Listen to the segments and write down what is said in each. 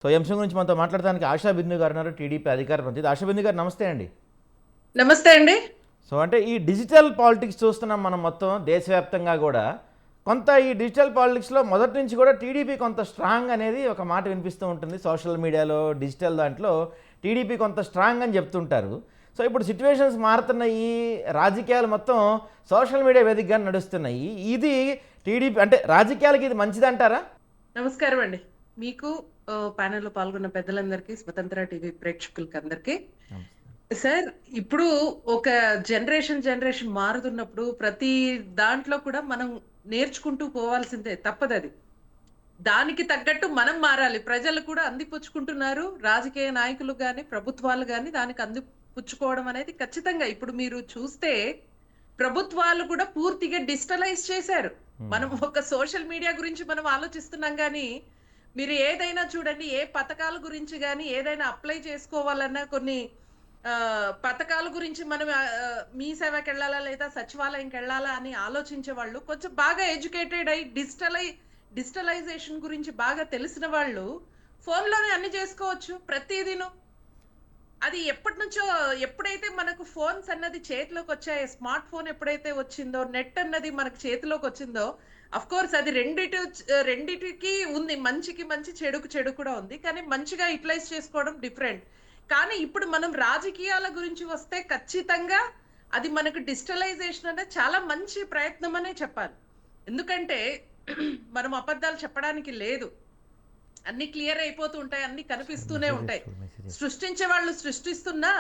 So ఈ అంశం గురించి మనతో మాట్లాడడానికి ఆశా బిందు గారు ఉన్నారు, టీడీపీ అధికార ప్రతినిధి. ఆశా బిందు గారు నమస్తే అండి. నమస్తే అండి. సో అంటే ఈ డిజిటల్ పాలిటిక్స్ చూస్తున్నాం మనం మొత్తం దేశవ్యాప్తంగా కూడా. కొంత ఈ డిజిటల్ పాలిటిక్స్లో మొదటి నుంచి కూడా టీడీపీ కొంత స్ట్రాంగ్ అనేది ఒక మాట వినిపిస్తూ ఉంటుంది. సోషల్ మీడియాలో డిజిటల్ దాంట్లో టీడీపీ కొంత స్ట్రాంగ్ అని చెప్తుంటారు. సో ఇప్పుడు సిచ్యువేషన్స్ మారుతున్నాయి, రాజకీయాలు మొత్తం సోషల్ మీడియా వేదికగా నడుస్తున్నాయి. ఇది టీడీపీ అంటే రాజకీయాలకి ఇది మంచిదంటారా? నమస్కారం అండి. మీకు ప్యానెల్లో పాల్గొన్న పెద్దలందరికీ, స్వతంత్ర టీవీ ప్రేక్షకులకి అందరికీ. సార్, ఇప్పుడు ఒక జనరేషన్ మారుతున్నప్పుడు ప్రతి దాంట్లో కూడా మనం నేర్చుకుంటూ పోవాల్సిందే, తప్పదది. దానికి తగ్గట్టు మనం మారాలి. ప్రజలు కూడా అందిపుచ్చుకుంటున్నారు, రాజకీయ నాయకులు గాని ప్రభుత్వాలు గాని దానికి అందిపుచ్చుకోవడం అనేది ఖచ్చితంగా. ఇప్పుడు మీరు చూస్తే ప్రభుత్వాలు కూడా పూర్తిగా డిజిటలైజ్ చేశారు. మనం ఒక సోషల్ మీడియా గురించి మనం ఆలోచిస్తున్నాం కానీ మీరు ఏదైనా చూడండి, ఏ పథకాల గురించి కానీ ఏదైనా అప్లై చేసుకోవాలన్నా కొన్ని పథకాల గురించి మనం మీ సేవకి వెళ్ళాలా లేదా సచివాలయంకి వెళ్ళాలా అని ఆలోచించే వాళ్ళు, కొంచెం బాగా ఎడ్యుకేటెడ్ అయి డిజిటలైజేషన్ గురించి బాగా తెలిసిన వాళ్ళు ఫోన్లోనే అన్ని చేసుకోవచ్చు ప్రతిదిను. అది ఎప్పటి నుంచో, ఎప్పుడైతే మనకు ఫోన్స్ అన్నది చేతిలోకి వచ్చాయో, స్మార్ట్ ఫోన్ ఎప్పుడైతే వచ్చిందో, నెట్ అన్నది మనకు చేతిలోకి వచ్చిందో, అఫ్ కోర్స్ అది రెండిటికి ఉంది, మంచికి మంచి, చెడుకు చెడు కూడా ఉంది. కానీ మంచిగా యూటిలైజ్ చేసుకోవడం డిఫరెంట్. కానీ ఇప్పుడు మనం రాజకీయాల గురించి వస్తే ఖచ్చితంగా అది మనకు డిజిటలైజేషన్ అనేది చాలా మంచి ప్రయత్నం అనే చెప్పాలి. ఎందుకంటే మనం అబద్ధాలు చెప్పడానికి లేదు, అన్ని క్లియర్ అయిపోతూ ఉంటాయి, అన్ని కనిపిస్తూనే ఉంటాయి. సృష్టించే వాళ్ళు సృష్టిస్తున్నా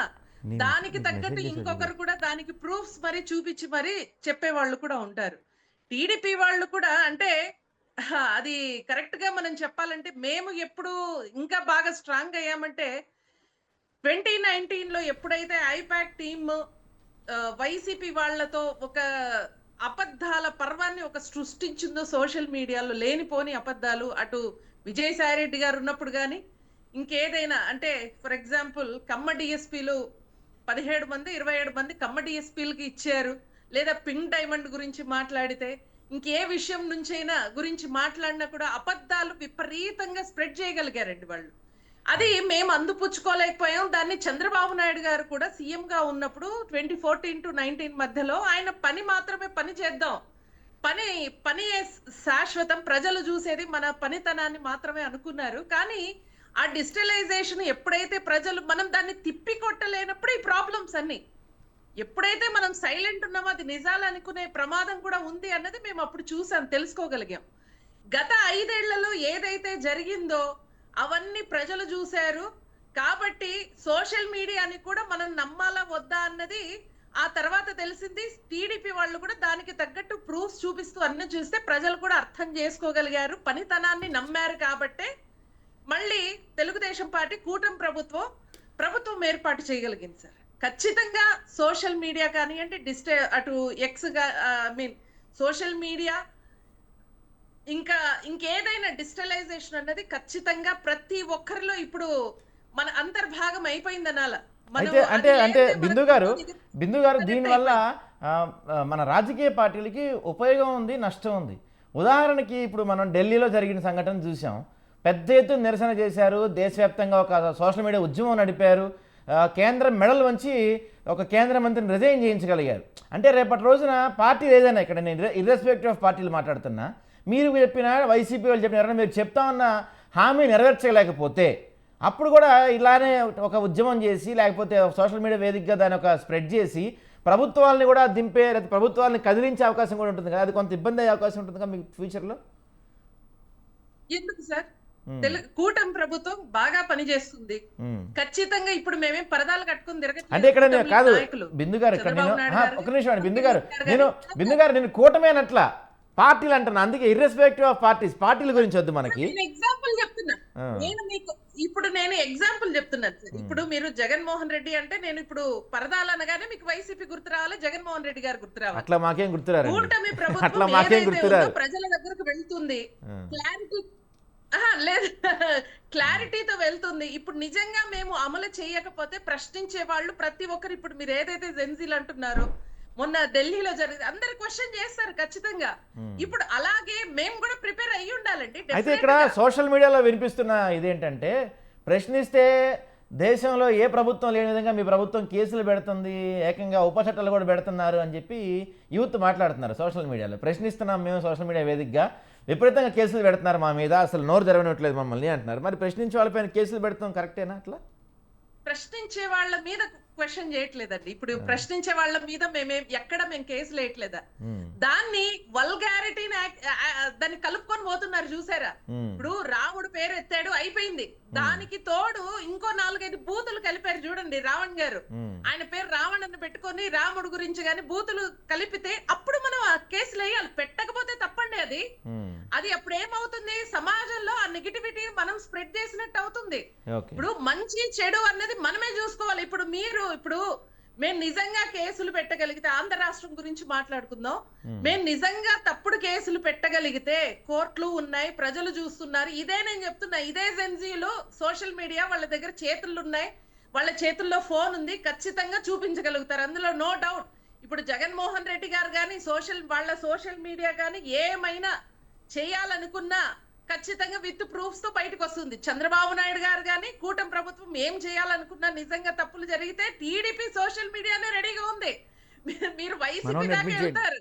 దానికి తగ్గట్టు ఇంకొకరు కూడా దానికి ప్రూఫ్స్ మరి చూపించి మరి చెప్పే వాళ్ళు కూడా ఉంటారు. టీడీపీ వాళ్ళు కూడా అంటే అది కరెక్ట్ గా మనం చెప్పాలంటే, మేము ఎప్పుడు ఇంకా బాగా స్ట్రాంగ్ అయ్యామంటే 2019 లో ఎప్పుడైతే ఐపాక్ టీమ్ వైసీపీ వాళ్లతో ఒక అబద్ధాల పర్వాన్ని ఒక సృష్టించిందో సోషల్ మీడియాలో, లేనిపోని అబద్ధాలు, అటు విజయసాయి రెడ్డి గారు ఉన్నప్పుడు కానీ ఇంకేదైనా అంటే ఫర్ ఎగ్జాంపుల్ కమ్మ డిఎస్పీలు 17 మంది 27 మంది కమ్మ డిఎస్పీలకి ఇచ్చారు, లేదా పింక్ డైమండ్ గురించి మాట్లాడితే, ఇంకే విషయం నుంచైనా గురించి మాట్లాడినా కూడా అబద్ధాలు విపరీతంగా స్ప్రెడ్ చేయగలిగారండి వాళ్ళు. అది మేము అందిపుచ్చుకోలేకపోయాం. దాన్ని చంద్రబాబు నాయుడు గారు కూడా సీఎం గా ఉన్నప్పుడు 2014 to 19 మధ్యలో ఆయన పని మాత్రమే పని చేద్దాం, పని శాశ్వతం, ప్రజలు చూసేది మన పనితనాన్ని మాత్రమే అనుకున్నారు. కానీ ఆ డిజిటలైజేషన్ ఎప్పుడైతే ప్రజలు మనం దాన్ని తిప్పి కొట్టలేనప్పుడు ఈ ప్రాబ్లమ్స్ అన్ని, ఎప్పుడైతే మనం సైలెంట్ ఉన్నామో అది నిజాలు అనుకునే ప్రమాదం కూడా ఉంది అన్నది మేము అప్పుడు చూసాం, తెలుసుకోగలిగాం. గత 5 ఏళ్లలో ఏదైతే జరిగిందో అవన్నీ ప్రజలు చూశారు. కాబట్టి సోషల్ మీడియాని కూడా మనం నమ్మాలా వద్దా అన్నది ఆ తర్వాత తెలిసింది. టీడీపీ వాళ్ళు కూడా దానికి తగ్గట్టు ప్రూఫ్స్ చూపిస్తూ అన్ని చూస్తే ప్రజలు కూడా అర్థం చేసుకోగలిగారు, పనితనాన్ని నమ్మారు. కాబట్టే మళ్ళీ తెలుగుదేశం పార్టీ కూటమి ప్రభుత్వం ఏర్పాటు చేయగలిగింది సార్. ఖచ్చితంగా సోషల్ మీడియా కానివ్వండి, అటు ఎక్స్ సోషల్ మీడియా ఇంకేదైనా డిజిటలైజేషన్ అన్నది ఖచ్చితంగా ప్రతి ఒక్కరిలో ఇప్పుడు మన అంతర్భాగం అయిపోయింది అనాల. అంటే బిందు గారు దీనివల్ల మన రాజకీయ పార్టీలకి ఉపయోగం ఉంది, నష్టం ఉంది. ఉదాహరణకి ఇప్పుడు మనం ఢిల్లీలో జరిగిన సంఘటన చూసాం. పెద్ద ఎత్తున నిరసన చేశారు, దేశవ్యాప్తంగా ఒక సోషల్ మీడియా ఉద్యమం నడిపారు, కేంద్రం మెడల్ వంచి ఒక కేంద్ర మంత్రిని రిజైన్ చేయించగలిగారు. అంటే రేపటి రోజున పార్టీ ఏదైనా, ఇక్కడ నేను ఇర్రెస్పెక్టివ్ ఆఫ్ పార్టీలు మాట్లాడుతున్నా, మీరు చెప్పిన వైసీపీ వాళ్ళు చెప్పిన ఎవరైనా మీరు చెప్తామన్న హామీ నెరవేర్చలేకపోతే అప్పుడు కూడా ఇలానే ఒక ఉద్యమం చేసి, లేకపోతే సోషల్ మీడియా వేదికగా దాన్ని ఒక స్ప్రెడ్ చేసి ప్రభుత్వాలని కూడా దింపే, లేదా ప్రభుత్వాలని కదిలించే అవకాశం కూడా ఉంటుంది కదా. అది కొంత ఇబ్బంది అయ్యే అవకాశం ఉంటుంది కదా మీకు ఫ్యూచర్లో. ఎందుకు సార్, కూటమి ప్రభుత్వం బాగా పనిచేస్తుంది ఖచ్చితంగా. ఇప్పుడు మేమేం పరదాలు కట్టుకుని తిరగట్లేదు. అంటే ఇక్కడ కాదు బిందు గారు, ఇక్కడ నేను ఒక నిమిషం అండి బిందు గారు నేను కూటమేనట్లా పార్టీలు అంటున్నా, అందుకే ఇర్రెస్పెక్టివ్ ఆఫ్ పార్టీల గురించి వద్దు మనకి. ఎగ్జాంపుల్ చెప్తున్నా నేను మీకు, ఇప్పుడు నేను ఎగ్జాంపుల్ చెప్తున్నాను సార్. ఇప్పుడు మీరు జగన్మోహన్ రెడ్డి అంటే, నేను ఇప్పుడు పరదాలు అనగానే మీకు వైసీపీ గుర్తు రావాలి, జగన్మోహన్ రెడ్డి గారు గుర్తు రావాలి. అట్లా మాకేం గుర్తురారు. కూటమి ప్రభుత్వం ప్రజల దగ్గరకు వెళ్తుంది, లేదు క్లారిటీతో వెళ్తుంది. ఇప్పుడు నిజంగా మేము అమలు చేయకపోతే ప్రశ్నించే వాళ్ళు ప్రతి ఒక్కరు, ఇప్పుడు మీరు ఏదైతే జెన్జీలు అంటున్నారో, మొన్న ఢిల్లీలో జరిగింది, అందరు క్వశ్చన్ చేస్తారు ఖచ్చితంగా. ఇప్పుడు అలాగే మేము కూడా ప్రిపేర్ అయ్యి ఉండాలండి. అయితే ఇక్కడ సోషల్ మీడియాలో వినిపిస్తున్న ఇదేంటంటే, ప్రశ్నిస్తే దేశంలో ఏ ప్రభుత్వం లేని విధంగా మీ ప్రభుత్వం కేసులు పెడుతుంది, ఏకంగా ఉపచట్టాలు కూడా పెడుతున్నారు అని చెప్పి యూత్ మాట్లాడుతున్నారు సోషల్ మీడియాలో. ప్రశ్నిస్తున్నాం మేము సోషల్ మీడియా వేదికగా, విపరీతంగా కేసులు పెడుతున్నారు మా మీద, అసలు నోరు జరగనట్లేదు మమ్మల్ని అంటున్నారు. మరి ప్రశ్నించే వాళ్ళపైన కేసులు పెడతాం కరెక్టేనా? అట్లా ప్రశ్నించే వాళ్ళ మీద క్వశ్చన్ చేయట్లేదండి. ఇప్పుడు ప్రశ్నించే వాళ్ళ మీద ఎక్కడ మేము కేసులు వేయట్లేదా? దాన్ని వల్గారిటీని దాన్ని కలుపుకొని పోతున్నారు చూసారా? ఇప్పుడు రాముడు పేరు ఎత్తాడు, అయిపోయింది. దానికి తోడు ఇంకో 4-5 బూతులు కలిపారు చూడండి రావణ్ గారు. ఆయన పేరు రావణ్ అని పెట్టుకొని రాముడు గురించి గాని బూతులు కలిపితే అప్పుడు మనం ఆ కేసులు వేయాలి. పెట్టకపోతే తప్పండి అది. అది అప్పుడు ఏమవుతుంది, సమాజంలో ఆ నెగిటివిటీ మనం స్ప్రెడ్ చేసినట్టు అవుతుంది. ఇప్పుడు మంచి చెడు అన్నది మనమే చూసుకోవాలి. ఇప్పుడు మేము నిజంగా కేసులు పెట్టగలిగితే, ఆంధ్ర రాష్ట్రం గురించి మాట్లాడుకుందాం, మేము నిజంగా తప్పుడు కేసులు పెట్టగలిగితే కోర్టులు ఉన్నాయి, ప్రజలు చూస్తున్నారు. ఇదే నేను చెప్తున్నా, ఇదే జెన్జీలు సోషల్ మీడియా వాళ్ళ దగ్గర చేతుల్లో ఉన్నాయి, వాళ్ళ చేతుల్లో ఫోన్ ఉంది, ఖచ్చితంగా చూపించగలుగుతారు, అందులో నో డౌట్. ఇప్పుడు జగన్మోహన్ రెడ్డి గారు కానీ వాళ్ళ సోషల్ మీడియా కానీ ఏమైనా చేయాలనుకున్నా ఖచ్చితంగా విత్ ప్రూఫ్స్ తో బయటకు వస్తుంది. చంద్రబాబు నాయుడు గారు కానీ కూటమి ప్రభుత్వం ఏం చేయాలనుకున్నా నిజంగా తప్పులు జరిగితే టీడీపీ సోషల్ మీడియానే రెడీగా ఉంది. మీరు వైసీపీ దాకా వెళ్తారు,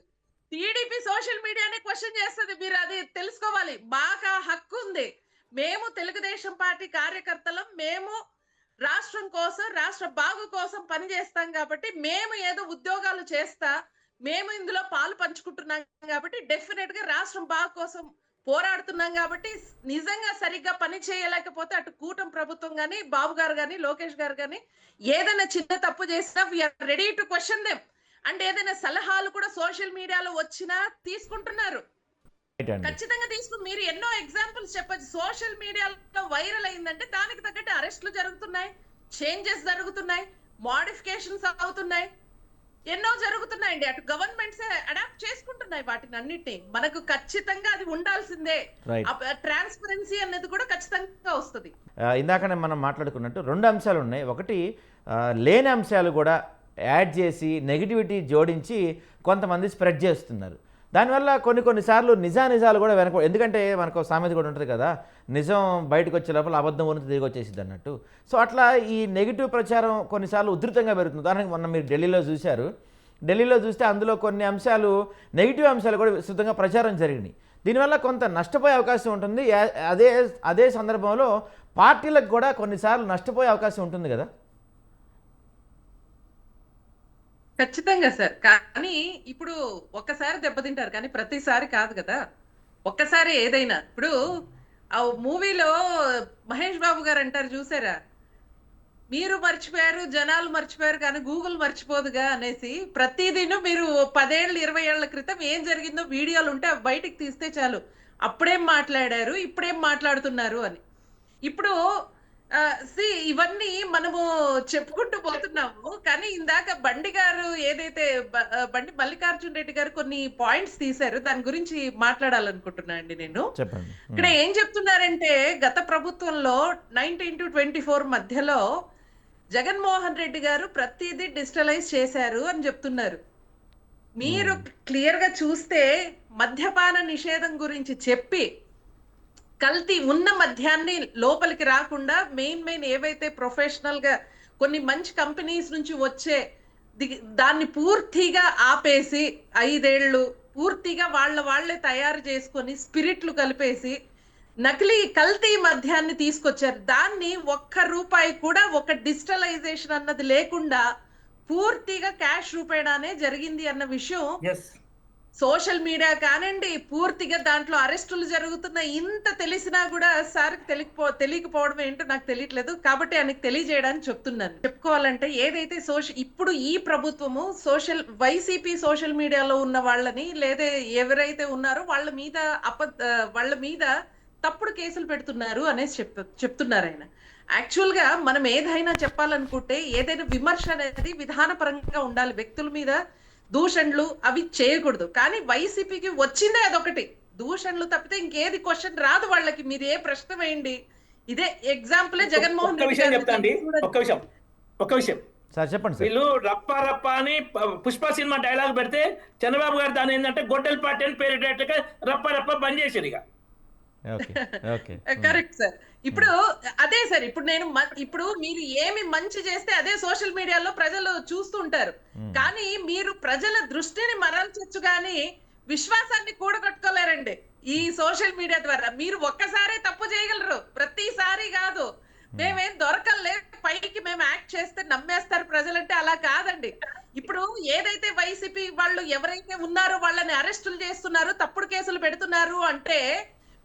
టీడీపీ సోషల్ మీడియానే క్వశ్చన్ చేస్తుంది. మీరు అది తెలుసుకోవాలి, బాగా హక్కు ఉంది. మేము తెలుగుదేశం పార్టీ కార్యకర్తలం, మేము రాష్ట్రం కోసం, రాష్ట్ర బాగు కోసం పనిచేస్తాం కాబట్టి, మేము ఏదో ఉద్యోగాలు చేస్తా, మేము ఇందులో పాలు పంచుకుంటున్నాం కాబట్టి, డెఫినెట్ గా రాష్ట్రం బాగు కోసం పోరాడుతున్నాం కాబట్టి, నిజంగా సరిగ్గా పని చేయలేకపోతే అటు కూటమి ప్రభుత్వం గానీ, బాబు గారు గానీ, లోకేష్ గారు గానీ ఏదైనా చిన్న తప్పు చేసినా we are ready to question them. అంటే ఏదైనా సలహాలు కూడా సోషల్ మీడియాలో వచ్చినా తీసుకుంటున్నారు, ఖచ్చితంగా తీసుకుని. మీరు ఎన్నో ఎగ్జాంపుల్స్ చెప్పచ్చు. సోషల్ మీడియాలో వైరల్ అయిందంటే దానికి తగ్గట్టు అరెస్టులు జరుగుతున్నాయి, చేంజెస్ జరుగుతున్నాయి, మోడిఫికేషన్స్ అవుతున్నాయి, ఎన్నో జరుగుతున్నాయండి. అటు గవర్నమెంట్స్ అడాప్ట్ చేసుకుంటున్నాయి వాటిని అన్నిటిని. మనకు ఖచ్చితంగా అది ఉండాల్సిందే. ట్రాన్స్పరెన్సీ అనేది కూడా ఖచ్చితంగా వస్తుంది. ఇందాకనే మనం మాట్లాడుకున్నట్టు 2 అంశాలు ఉన్నాయి. ఒకటి లేని అంశాలు కూడా యాడ్ చేసి నెగిటివిటీ జోడించి కొంతమంది స్ప్రెడ్ చేస్తున్నారు. దానివల్ల కొన్నిసార్లు నిజాలు కూడా ఎందుకంటే మనకు సామెత కూడా ఉంటుంది కదా, నిజం బయటకు వచ్చే లోపల అబద్ధం గురించి తిరిగి వచ్చేసింది అన్నట్టు. సో అట్లా ఈ నెగిటివ్ ప్రచారం కొన్నిసార్లు ఉధృతంగా పెరుగుతుంది. ఉదాహరణకు మొన్న మీరు ఢిల్లీలో చూశారు, ఢిల్లీలో చూస్తే అందులో కొన్ని అంశాలు, నెగిటివ్ అంశాలు కూడా విస్తృతంగా ప్రచారం జరిగినాయి. దీనివల్ల కొంత నష్టపోయే అవకాశం ఉంటుంది. అదే సందర్భంలో పార్టీలకు కూడా కొన్నిసార్లు నష్టపోయే అవకాశం ఉంటుంది కదా. ఖచ్చితంగా సార్. కానీ ఇప్పుడు ఒక్కసారి దెబ్బతింటారు కానీ ప్రతిసారి కాదు కదా. ఒక్కసారి ఏదైనా ఇప్పుడు ఆ మూవీలో మహేష్ బాబు గారు అంటారు చూసారా, మీరు మర్చిపోయారు, జనాలు మర్చిపోయారు కానీ గూగుల్ మర్చిపోదుగా అనేసి. ప్రతిదిన మీరు 10 ఏళ్ళు 20 ఏళ్ల క్రితం ఏం జరిగిందో వీడియోలు ఉంటే బయటికి తీస్తే చాలు, అప్పుడేం మాట్లాడారు, ఇప్పుడేం మాట్లాడుతున్నారు అని. ఇప్పుడు ఇవన్నీ మనము చెప్పుకుంటూ పోతున్నాము. కానీ ఇందాక బండి గారు ఏదైతే బండి మల్లికార్జున రెడ్డి గారు కొన్ని పాయింట్స్ తీశారు, దాని గురించి మాట్లాడాలనుకుంటున్నా అండి నేను. ఇక్కడ ఏం చెప్తున్నారంటే, గత ప్రభుత్వంలో 19 to 24 మధ్యలో జగన్మోహన్ రెడ్డి గారు ప్రతిదీ డిజిటలైజ్ చేశారు అని చెప్తున్నారు. మీరు క్లియర్ గా చూస్తే మద్యపాన నిషేధం గురించి చెప్పి, కల్తీ ఉన్న మద్యాన్ని లోపలికి రాకుండా మెయిన్ ఏవైతే ప్రొఫెషనల్ గా కొన్ని మంచి కంపెనీస్ నుంచి వచ్చే దాన్ని పూర్తిగా ఆపేసి 5 ఏళ్ళు పూర్తిగా వాళ్ళే తయారు చేసుకొని స్పిరిట్లు కలిపేసి నకిలీ కల్తీ మద్యాన్ని తీసుకొచ్చారు. దాన్ని ₹1 కూడా ఒక డిజిటలైజేషన్ అన్నది లేకుండా పూర్తిగా క్యాష్ రూపేణానే జరిగింది అన్న విషయం సోషల్ మీడియా కానండి, పూర్తిగా దాంట్లో అరెస్టులు జరుగుతున్న ఇంత తెలిసినా కూడా సార్కి తెలియకపోవడం ఏంటో నాకు తెలియట్లేదు. కాబట్టి ఆయనకు తెలియజేయడానికి చెప్పుకోవాలంటే ఏదైతే ఇప్పుడు ఈ ప్రభుత్వము వైసీపీ సోషల్ మీడియాలో ఉన్న వాళ్ళని లేదా ఎవరైతే ఉన్నారో వాళ్ళ మీద తప్పుడు కేసులు పెడుతున్నారు అనేసి చెప్తున్నారు ఆయన. యాక్చువల్ గా మనం ఏదైనా చెప్పాలనుకుంటే ఏదైనా విమర్శ అనేది విధానపరంగా ఉండాలి, వ్యక్తుల మీద దూషణలు అవి చేయకూడదు. కానీ వైసీపీకి వచ్చిందే అదొకటి, దూషణలు తప్పితే ఇంకేది క్వశ్చన్ రాదు వాళ్ళకి. మీరు ఏ ప్రశ్న వేయండి, ఇదే ఎగ్జాంపుల్ జగన్మోహన్ రెడ్డి చెప్తాండి. ఒక్క విషయం సార్ చెప్పండి సార్. వీళ్ళు రప్ప రప్ప అని పుష్ప సినిమా డైలాగ్ పెడితే చంద్రబాబు గారు దాని ఏంటంటే గొడ్డల పార్టీ అని పేరేటట్టుగా రప్ప రప్ప బంద్ చేశారు ఇక. Okay okay correct sir. ఇప్పుడు అదే సార్, ఇప్పుడు నేను ఇప్పుడు మీరు ఏమి మంచి చేస్తే అదే సోషల్ మీడియాలో ప్రజలు చూస్తూ ఉంటారు. కానీ మీరు ప్రజల దృష్టిని మరల్చొచ్చు కానీ విశ్వాసాన్ని కూడగట్టుకోలేరండి ఈ సోషల్ మీడియా ద్వారా. మీరు ఒక్కసారే తప్పు చేయగలరు, ప్రతిసారి కాదు. మేమేం దొరకలే పైకి మేము యాక్ట్ చేస్తే నమ్మేస్తారు ప్రజలంటే, అలా కాదండి. ఇప్పుడు ఏదైతే వైసీపీ వాళ్ళు ఎవరైతే ఉన్నారో వాళ్ళని అరెస్టులు చేస్తున్నారు, తప్పుడు కేసులు పెడుతున్నారు అంటే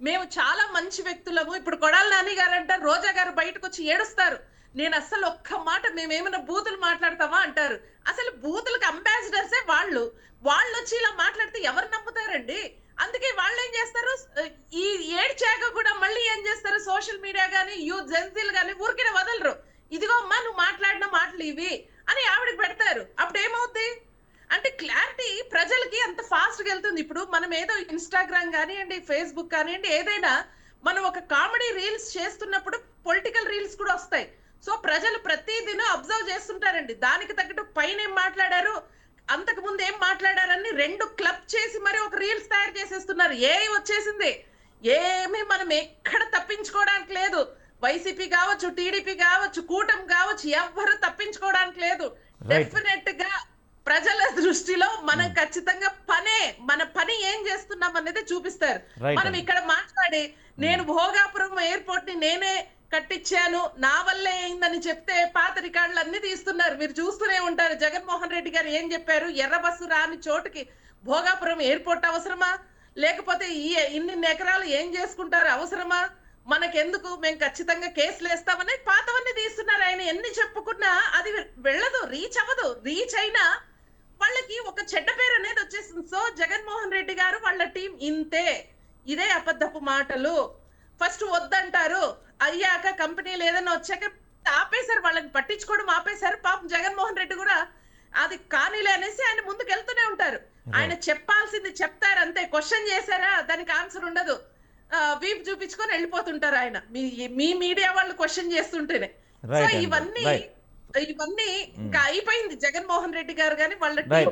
మేము చాలా మంచి వ్యక్తులము. ఇప్పుడు కొడాలి నాని గారు అంటారు, రోజా గారు బయటకు వచ్చి ఏడుస్తారు, నేను అస్సలు ఒక్క మాట మేమేమైనా బూతులు మాట్లాడతామా అంటారు. అసలు బూతులకు అంబాసిడర్సే వాళ్ళు వచ్చి ఇలా మాట్లాడితే ఎవరు నమ్ముతారండి? అందుకే వాళ్ళు ఏం చేస్తారు, ఈ ఏడ్చాక కూడా మళ్ళీ ఏం చేస్తారు, సోషల్ మీడియా గానీ యూత్ జెన్సీలు గానీ ఊరికే వదలరు. ఇదిగో అమ్మా నువ్వు మాట్లాడిన మాటలు ఇవి అని ఆవిడకి పెడతారు. అప్పుడు ఏమవుద్ది అంటే క్లారిటీ ప్రజలకి అంత ఫాస్ట్ గా వెళ్తుంది. ఇప్పుడు మనం ఏదో ఇన్స్టాగ్రామ్ కానివ్వండి, ఫేస్బుక్ కానివ్వండి, ఏదైనా మనం ఒక కామెడీ రీల్స్ చేస్తున్నప్పుడు పొలిటికల్ రీల్స్ కూడా వస్తాయి. సో ప్రజలు ప్రతి దినం అబ్జర్వ్ చేస్తుంటారండి. దానికి తగ్గట్టు పైన ఏం మాట్లాడారు, అంతకు ముందు ఏం మాట్లాడారని రెండు క్లబ్ చేసి మరి ఒక రీల్స్ తయారు చేసేస్తున్నారు. వచ్చేసింది, ఏమీ మనం ఎక్కడ తప్పించుకోవడానికి లేదు. వైసీపీ కావచ్చు, టీడీపీ కావచ్చు, కూటమి కావచ్చు, ఎవ్వరు తప్పించుకోవడానికి లేదు. డెఫినెట్ గా ప్రజల దృష్టిలో మనం ఖచ్చితంగా మన పని ఏం చేస్తున్నాం అనేది చూపిస్తారు. మనం ఇక్కడ మాట్లాడి నేను భోగాపురం ఎయిర్పోర్ట్ ని నేనే కట్టించాను, నా వల్లే అయిందని చెప్తే పాత రికార్డులు అన్ని తీస్తున్నారు. మీరు చూస్తూనే ఉంటారు. జగన్మోహన్ రెడ్డి గారు ఏం చెప్పారు, ఎర్ర బస్సు రాని చోటుకి భోగాపురం ఎయిర్పోర్ట్ అవసరమా? లేకపోతే ఇన్ని ఎకరాలు ఏం చేసుకుంటారు, అవసరమా? మనకెందుకు, మేము ఖచ్చితంగా కేసులు వేస్తామని పాతవన్నీ తీస్తున్నారు. ఆయన ఎన్ని చెప్పుకున్నా అది వెళ్ళదు, రీచ్ అవ్వదు. రీచ్ అయినా వాళ్ళకి ఒక చెడ్డ పేరు అనేది వచ్చేసింది. సో జగన్మోహన్ రెడ్డి గారు వాళ్ళ టీం ఇంతే, ఇదే అబద్ధపు మాటలు. ఫస్ట్ వద్దంటారు, అయ్యాక కంపెనీలు ఏదైనా వచ్చాక ఆపేశారు, వాళ్ళని పట్టించుకోవడం ఆపేశారు. పాపం జగన్మోహన్ రెడ్డి కూడా అది కానీలే అనేసి ఆయన ముందుకు వెళ్తూనే ఉంటారు. ఆయన చెప్పాల్సింది చెప్తారు అంతే. క్వశ్చన్ చేశారా దానికి ఆన్సర్ ఉండదు, వీపు చూపించుకొని వెళ్ళిపోతుంటారు ఆయన, మీ మీడియా వాళ్ళు క్వశ్చన్ చేస్తుంటేనే. సో ఇవన్నీ ఇంకా అయిపోయింది. జగన్మోహన్ రెడ్డి గారు కానీ వాళ్ళ టీం